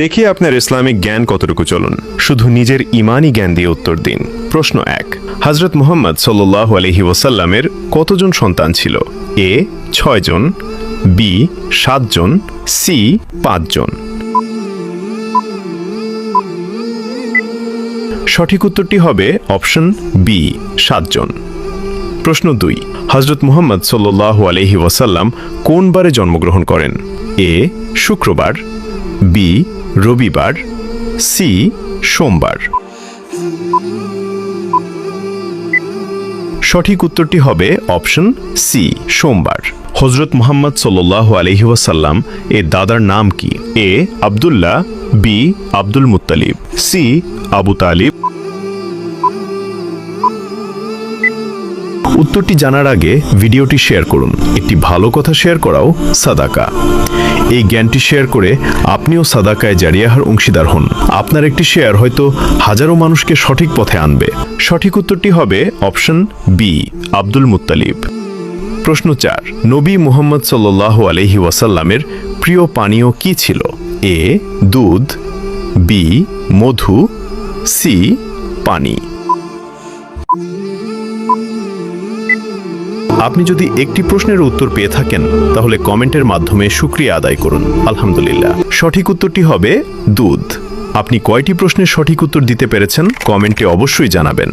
দেখি আপনার ইসলামিক জ্ঞান কতটুকু। চলুন শুধু নিজের ইমানি জ্ঞান দিয়ে উত্তর দিন। প্রশ্ন 1, হযরত মুহাম্মদ সাল্লাল্লাহু আলাইহি ওয়াসাল্লামের কতজন সন্তান ছিল? এ 6 জন, বি 7 জন, সি 5 জন। সঠিক উত্তরটি হবে অপশন বি 7 জন। প্রশ্ন 2, হযরত মুহাম্মদ সাল্লাল্লাহু আলাইহি ওয়াসাল্লাম কোন বারে জন্মগ্রহণ করেন? এ শুক্রবার, বি রবিবার, সি সোমবার। সঠিক উত্তরটি হবে অপশন সি সোমবার। হযরত মুহাম্মদ সাল্লাল্লাহু আলাইহি ওয়াসাল্লাম এর দাদার নাম কি? A Abdullah, B Abdul Muttalib, C Abu Talib. উত্তরটি জানার আগে ভিডিওটি শেয়ার করুন। একটি ভালো কথা শেয়ার করাও সাদাকা। এই জ্ঞানটি শেয়ার করে আপনিও সাদাকায়ে জারিয়াহার অংশীদার হন। আপনার একটি শেয়ার হয়তো হাজারো মানুষকে সঠিক পথে আনবে। সঠিক উত্তরটি হবে অপশন বি আব্দুল মুত্তালিব। প্রশ্ন 4, নবী মুহাম্মদ সাল্লাল্লাহু আলাইহি ওয়াসাল্লামের প্রিয় পানীয় কি ছিল? এ দুধ, বি মধু, সি পানি। আপনি যদি একটি প্রশ্নের উত্তর পেয়ে থাকেন তাহলে কমেন্টের মাধ্যমে শুকরিয়া আদায় করুন। আলহামদুলিল্লাহ। সঠিক উত্তরটি হবে দুধ। আপনি কয়টি প্রশ্নের সঠিক উত্তর দিতে পেরেছেন কমেন্টে অবশ্যই জানাবেন।